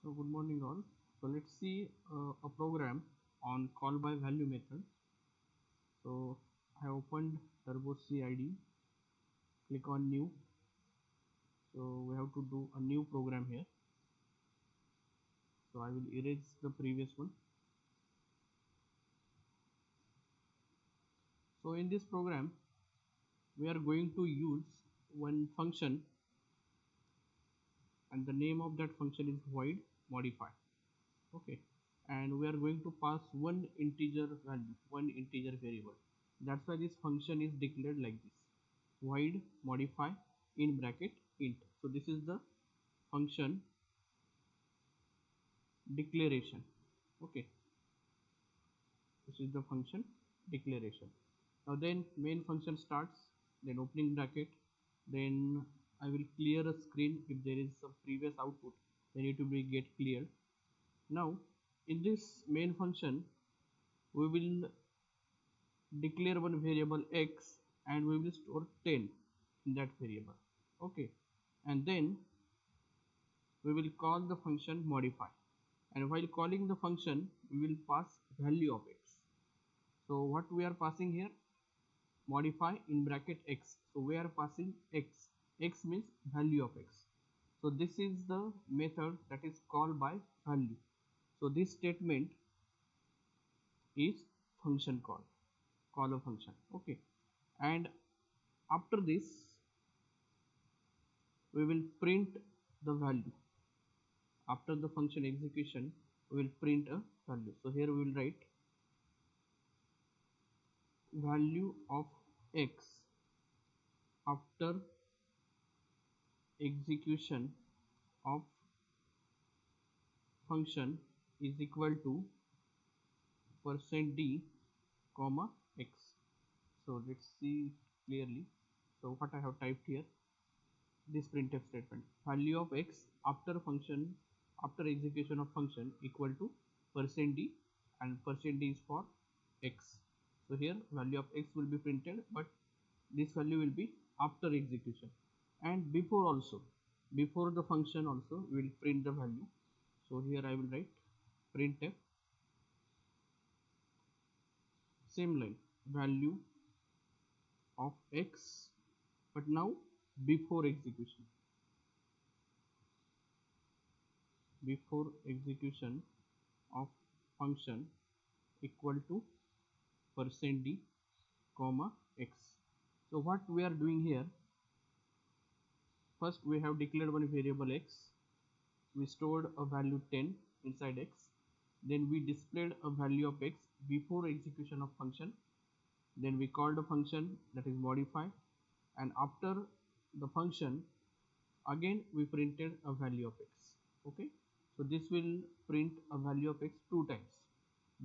So good morning all. So let's see a program on call by value method. So I opened Turbo CID, click on new. So we have to do a new program here. So I will erase the previous one. So in this program we are going to use one function, and the name of that function is void modify. Okay, and we are going to pass one integer value, one integer variable. That's why this function is declared like this: void modify in bracket int. So this is the function declaration. Okay, this is the function declaration. Now then main function starts, then opening bracket, then I will clear a screen. If there is some previous output, then it will be get cleared. Now in this main function we will declare one variable x, and we will store 10 in that variable. Okay, and then we will call the function modify, and while calling the function we will pass value of x. So what we are passing here? Modify in bracket x. So we are passing x. X means value of x. So this is the method that is called by value. So this statement is function call a function. Okay, and after this we will print the value. After the function execution we will print a value. So here we will write value of x after execution of function is equal to %d comma x. So let's see clearly. So what I have typed here, this printf statement: value of x after execution of function equal to %d, and %d is for x. So here value of x will be printed, but this value will be after execution, and before the function also we will print the value. So here I will write printf same line, value of x, but now before execution of function equal to %d comma x. So what we are doing here, first we have declared one variable x, we stored a value 10 inside x, then we displayed a value of x before execution of function, then we called a function that is modify, and after the function again we printed a value of x. Okay, so this will print a value of x two times,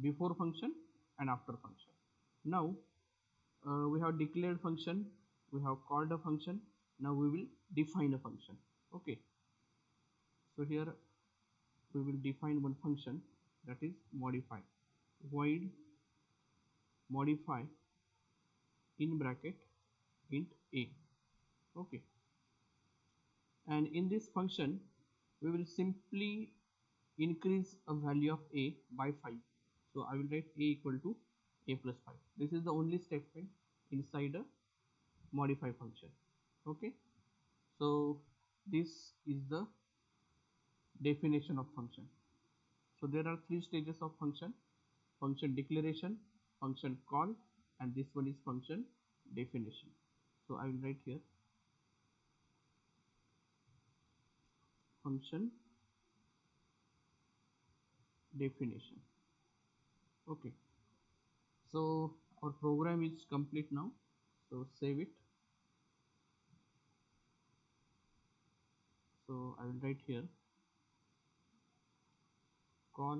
before function and after function. Now we have declared function, we have called a function, now we will define a function. Okay, so here we will define one function, that is modify, void modify in bracket int a. Okay, and in this function we will simply increase a value of a by 5. So I will write a equal to a plus 5. This is the only statement inside a modify function. Okay, so this is the definition of function. So there are three stages of function: function declaration, function call, and this one is function definition. So I will write here function definition. Okay, so our program is complete now, so save it. So I will write here call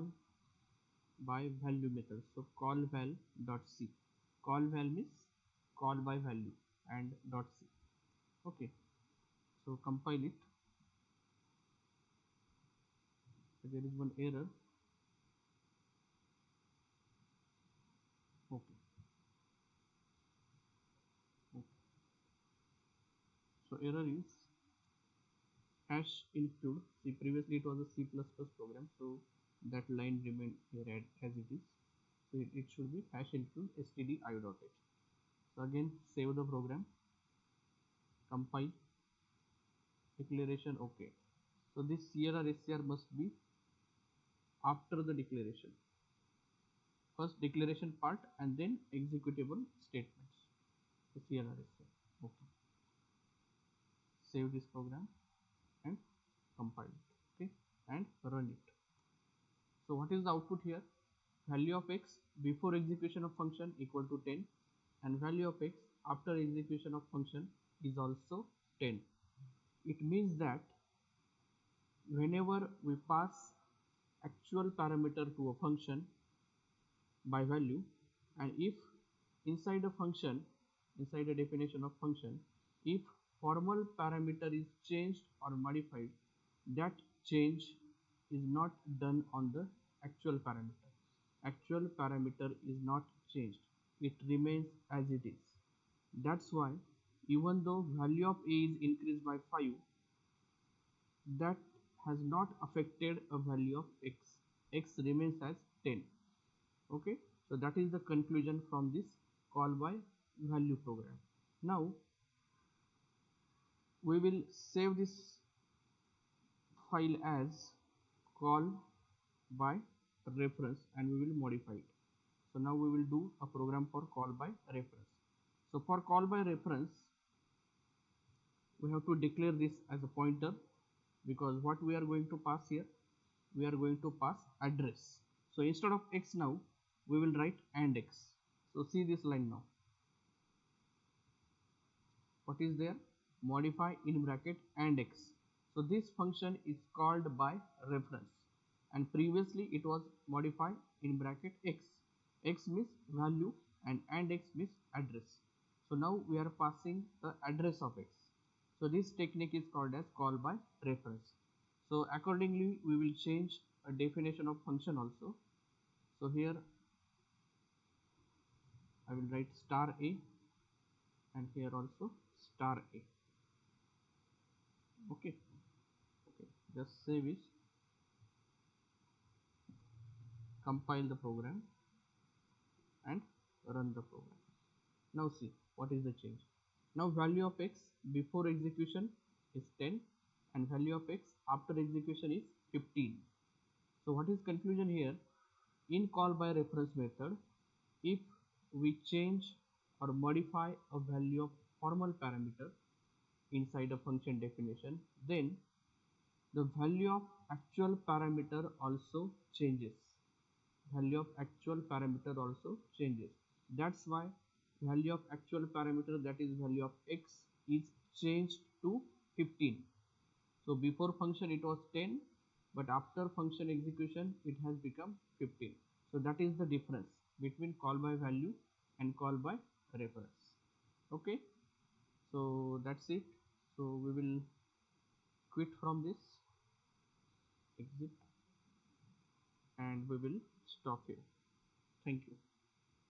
by value method. So call val dot c. Call val means call by value, and dot c. Okay, so compile it. So there is one error. Okay. Okay. So error is hash include. See, previously it was a C++ program, so that line remained here as it is. So it should be hash include stdio.h. So again save the program, compile, declaration OK. So this CLR SCR must be after the declaration. First declaration part and then executable statements. So CLR SCR. Okay. Save this program and compile it. Okay, and run it. So what is the output here? Value of x before execution of function equal to 10, and value of x after execution of function is also 10. It means that whenever we pass actual parameter to a function by value, and if inside a function, inside a definition of function, if formal parameter is changed or modified, that change is not done on the actual parameter. Actual parameter is not changed, it remains as it is. That's why even though value of a is increased by 5, that has not affected a value of x. X remains as 10. Okay, so that is the conclusion from this call by value program. Now we will save this file as call by reference and we will modify it. So now we will do a program for call by reference. So for call by reference, we have to declare this as a pointer, because what we are going to pass here, we are going to pass address. So instead of x now we will write and x. So see this line now. What is there? Modify in bracket and x. So this function is called by reference, and previously it was modify in bracket x. X means value and x means address. So now we are passing the address of x. So this technique is called as call by reference. So accordingly we will change a definition of function also. So here I will write star a, and here also star a. Okay, just save it, compile the program and run the program. Now see what is the change. Now value of x before execution is 10 and value of x after execution is 15. So what is conclusion here? In call by reference method, if we change or modify a value of formal parameter inside a function definition, then the value of actual parameter also changes. Value of actual parameter also changes. That's why value of actual parameter, that is value of x, is changed to 15. So before function it was 10, but after function execution it has become 15. So that is the difference between call by value and call by reference. Okay, so that's it. So we will quit from this, exit, and we will stop here. Thank you.